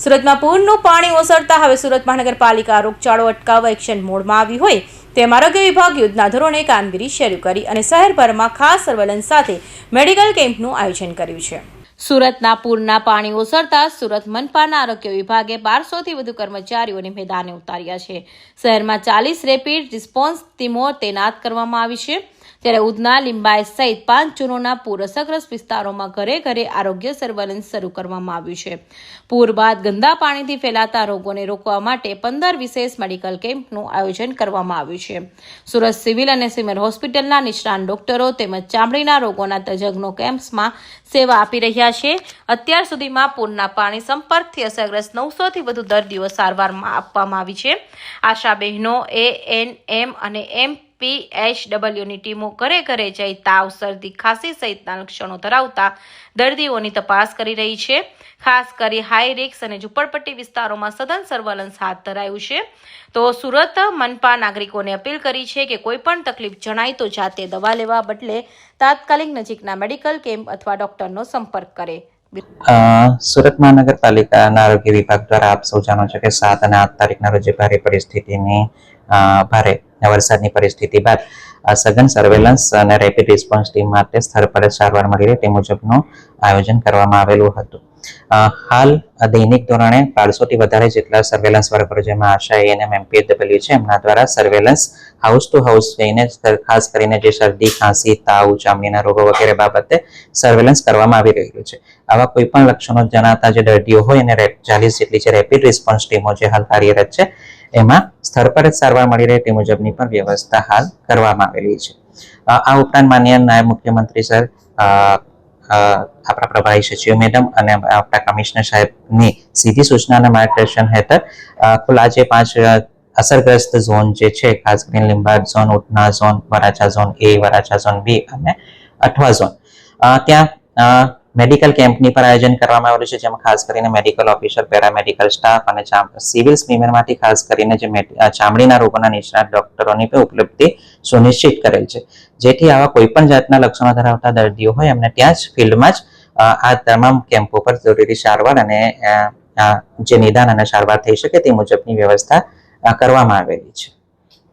સુરતમાં પૂરનું પાણી ઓસરતા હવે સુરત મહાનગરપાલિકા રોગચાળો અટકાવવા એક્શન મોડમાં આવી હોય તેમ આરોગ્ય વિભાગ યુદ્ધના ધોરણે કામગીરી શરૂ કરી અને શહેરભરમાં ખાસ સર્વેલન્સ સાથે મેડિકલ કેમ્પનું આયોજન કર્યું છે. સુરતના પૂરના પાણી ઓસરતા સુરત મનપાના આરોગ્ય વિભાગે 1200થી વધુ કર્મચારીઓને મેદાને ઉતાર્યા છે. શહેરમાં 40 રેપિડ રિસ્પોન્સ ટીમો તૈનાત કરવામાં આવી છે. ત્યારે ઉધના, લીંબાયત સહિત 5 ઝોનોના પૂર અસરગ્રસ્ત વિસ્તારોમાં ઘરે ઘરે આરોગ્ય સર્વેલન્સ શરૂ કરવામાં આવ્યું છે. પૂર બાદ ગંદા પાણીથી ફેલાતા રોગોને રોકવા માટે 15 વિશેષ મેડિકલ કેમ્પનું આયોજન કરવામાં આવ્યું છે. સુરત સિવિલ અને સિવિલ હોસ્પિટલના નિષ્ણાત ડોક્ટરો તેમજ ચામડીના રોગોના તજજ્ઞો કેમ્પમાં સેવા આપી રહ્યા છે. અત્યાર સુધીમાં પૂરના પાણી સંપર્કથી અસરગ્રસ્ત 900થી વધુ દર્દીઓ સારવારમાં આપવામાં આવી છે. આશા બહેનો, ANM અને MPHWની ટીમો ઘરે ઘરે જઈ તાવ, શરદી, ખાંસી સહિતના લક્ષણો ધરાવતા દર્દીઓની તપાસ કરી રહી છે. ખાસ કરી હાઈ રિસ્ક અને ઝૂંપડપટ્ટી વિસ્તારોમાં સઘન સર્વેલન્સ હાથ ધરાયું છે. તો સુરત મનપા નાગરિકોને અપીલ કરી છે કે કોઈ પણ તકલીફ જણાય તો જાતે દવા લેવા બદલે તાત્કાલિક નજીકના મેડિકલ કેમ્પ અથવા ડોક્ટરનો સંપર્ક કરે. સુરત મહાનગરપાલિકાના આરોગ્ય વિભાગ દ્વારા આપ સૌ જાણો છો કે 7 અને 8 તારીખના રોજ ભારે વરસાદની પરિસ્થિતિ બાદ સઘન સર્વેલન્સ અને રેપિડ રિસ્પોન્સ ટીમ માટે સ્થળ પર સારવાર મળી રહે તે મુજબનું આયોજન કરવામાં આવેલું હતું. હાલ દૈનિક ધોરણે 1200થી વધારે જેટલા સર્વેલન્સ વર્કરો, જેમાં આશા, ANM, MPHW છે, એમના દ્વારા સર્વેલન્સ હાઉસ ટુ હાઉસ જઈને ખાસ કરીને જે શરદી, ખાંસી, તાવ, ચામડીના રોગો વગેરે બાબતે સર્વેલન્સ કરવામાં આવી રહ્યું છે. આવા કોઈ પણ લક્ષણો જણાતા જે દર્દીઓ હોય અને 40 જેટલી જે રેપિડ રિસ્પોન્સ ટીમો જે હાલ કાર્યરત છે એમાં સ્થળ પર જ સારવાર મળી રહે તે મુજબની પણ વ્યવસ્થા હાલ કરવામાં આવેલી છે. આ ઉપરાંત માનનીય નાયબ મુખ્યમંત્રી સર, આપણા પ્રભારી સચિવ મેડમ અને આપણા કમિશનર સાહેબની સીધી સૂચના અને માર્ગદર્શન હેઠળ કુલ આજે 5 અસરગ્રસ્ત ઝોન જે છે, ખાસ કરીને લીંબાયત zone, Udhna zone, Varachha zone A, Varachha zone B અને અઠવા ઝોન, ત્યાં મેડિકલ કેમ્પની પર આયોજન કરવામાં આવેલું છે, જેમાં ખાસ કરીને મેડિકલ ઓફિસર, પેરામેડિકલ સ્ટાફ અને સિવિલ સ્વીમરમાંથી ખાસ કરીને જે ચામડીના રોગોના નિષ્ણાત ડોક્ટરોની પણ ઉપલબ્ધિ સુનિશ્ચિત કરેલ છે, જેથી આવા કોઈ પણ જાતના લક્ષણો ધરાવતા દર્દીઓ હોય એમને ત્યાં જ ફિલ્ડમાં જ આ તમામ કેમ્પો પર જરૂરી સારવાર અને જે નિદાન અને સારવાર થઈ શકે તે મુજબની વ્યવસ્થા કરવામાં આવેલી છે.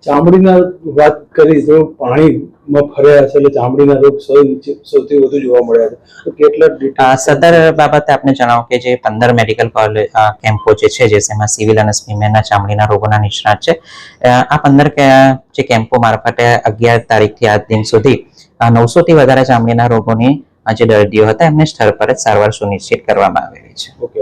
ચામડીના વાત કરી તો પાણીમાં ફર્યા છે એટલે ચામડીના રોગ સૌથી વધુ જોવા મળ્યા છે, તો કેટલા સદર બાબતે આપણે જણાવો કે જે 15 મેડિકલ કેમ્પો જે છે, જેમાં સિવિલ અને સ્વીમેરના ચામડીના રોગોના નિષ્ણાત છે, આ 15 જે કેમ્પો મારફતે 11 તારીખથી આજ દિન સુધી 900થી વધારે ચામડીના રોગોની જે દર્દીઓ હતા એમને સ્થળ પર જ સારવાર સુનિશ્ચિત કરવામાં આવેલી છે. ઓકે.